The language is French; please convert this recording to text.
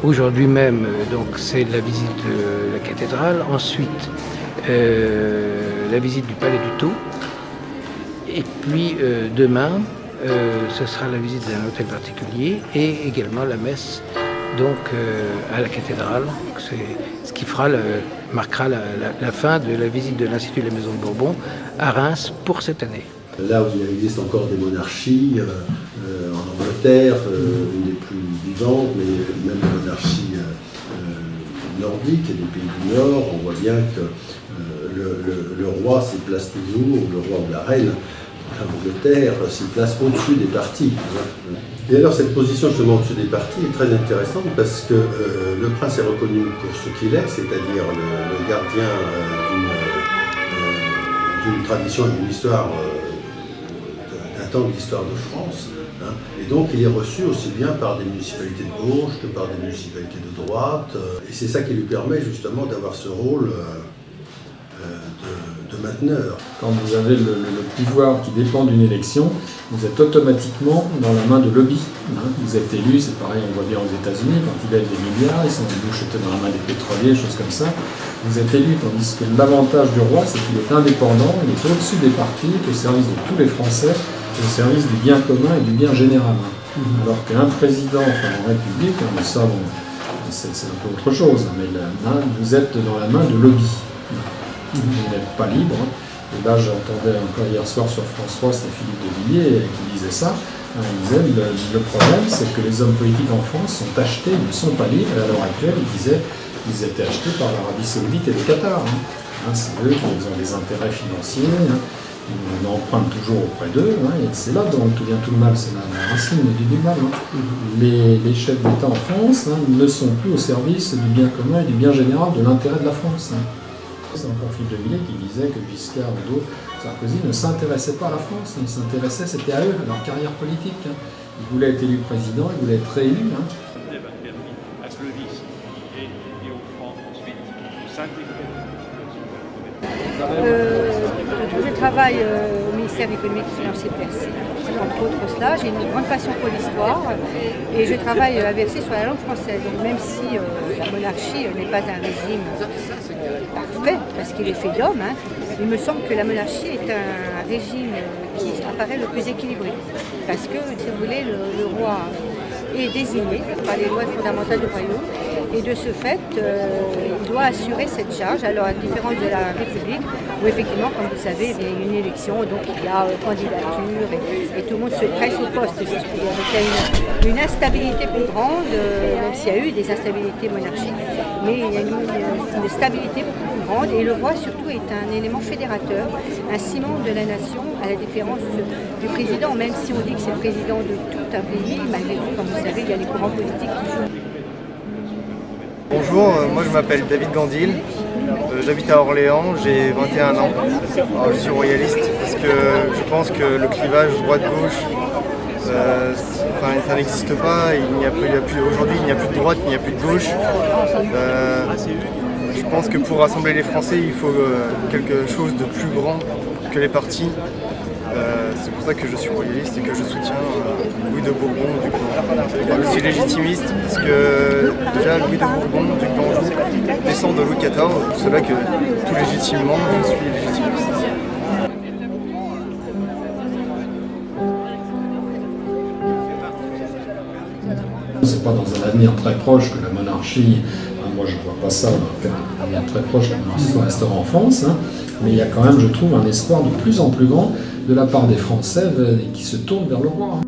Aujourd'hui même, donc c'est la visite de la cathédrale, ensuite la visite du Palais du Thau, et puis demain, ce sera la visite d'un hôtel particulier et également la messe donc, à la cathédrale. C'est ce qui marquera la fin de la visite de l'Institut de la Maison de Bourbon à Reims pour cette année. Là où il existe encore des monarchies, en Angleterre, une des plus vivantes, mais même les monarchies nordiques et des pays du Nord, on voit bien que le roi s'y place toujours, le roi ou la reine, en Angleterre, s'y place au-dessus des partis. Et alors cette position justement au-dessus des partis est très intéressante parce que le prince est reconnu pour ce qu'il est, c'est-à-dire le gardien d'une tradition et d'une histoire, d'un temps de l'histoire de France. Et donc il est reçu aussi bien par des municipalités de gauche que par des municipalités de droite. Et c'est ça qui lui permet justement d'avoir ce rôle de mainteneur. Quand vous avez le pouvoir qui dépend d'une élection, vous êtes automatiquement dans la main de lobby. Vous êtes élu, c'est pareil, on voit bien aux États-Unis, quand ils gagnent des milliards, ils sont jetés dans la main des pétroliers, choses comme ça. Vous êtes élu, tandis que l'avantage du roi, c'est qu'il est indépendant, il est au-dessus des partis, au service de tous les Français, au service du bien commun et du bien général. Alors qu'un président, enfin en République, mais ça, bon, c'est un peu autre chose, mais là, vous êtes dans la main de lobby. Vous n'êtes pas libre. Et là, j'entendais encore hier soir sur France 3, c'était Philippe de Villiers qui disait ça. Il disait le problème, c'est que les hommes politiques en France sont achetés, ils ne sont pas libres. Et à l'heure actuelle, il disait qu'ils étaient achetés par l'Arabie Saoudite et le Qatar. C'est eux qui ont des intérêts financiers. On emprunte toujours auprès d'eux. Et c'est là dont vient tout le mal, c'est la racine du mal. Les chefs d'État en France ne sont plus au service du bien commun et du bien général de l'intérêt de la France. C'est encore Philippe de Villiers qui disait que Giscard ou d'autres, Sarkozy ne s'intéressait pas à la France, ils s'intéressaient, c'était à eux, à leur carrière politique. Ils voulaient être élus président, ils voulaient être réélus. À Clovis et aux Francs ensuite, s'intégrer. Je travaille au ministère économique et financier de Bercy. Entre autres cela, j'ai une grande passion pour l'histoire et je travaille à Bercy sur la langue française. Donc même si la monarchie n'est pas un régime parfait, parce qu'il est fait d'hommes, il me semble que la monarchie est un régime qui apparaît le plus équilibré. Parce que, si vous voulez, le roi est désigné par les lois fondamentales du royaume et de ce fait, il doit assurer cette charge. Alors, à la différence de la République, où effectivement, comme vous savez, il y a une élection, donc il y a candidature et tout le monde se presse au poste, si je puis dire. Donc, il y a une instabilité plus grande, même s'il y a eu des instabilités monarchiques, mais il y a une stabilité plus grande et le roi surtout est un élément fédérateur, un ciment de la nation, à la différence du président, même si on dit que c'est le président de tout un pays, malgré tout, comme vous savez, il y a les courants politiques qui jouent. Bonjour, moi je m'appelle David Gandil, j'habite à Orléans, j'ai 21 ans. Alors, je suis royaliste parce que je pense que le clivage droite-gauche, ça n'existe pas. Aujourd'hui il n'y a plus de droite, il n'y a plus de gauche. Je pense que pour rassembler les Français, il faut quelque chose de plus grand que les partis. C'est pour ça que je suis royaliste et que je soutiens Louis de Bourbon, duc d'Anjou. Je suis légitimiste parce que déjà Louis de Bourbon, duc d'Anjou, descend de Louis XIV, pour cela que tout légitimement je suis légitimiste. C'est pas dans un avenir très proche que la monarchie, moi je ne vois pas ça dans un avenir très proche, la monarchie restera en France, mais il y a quand même, je trouve, un espoir de plus en plus grand de la part des Français qui se tournent vers le roi.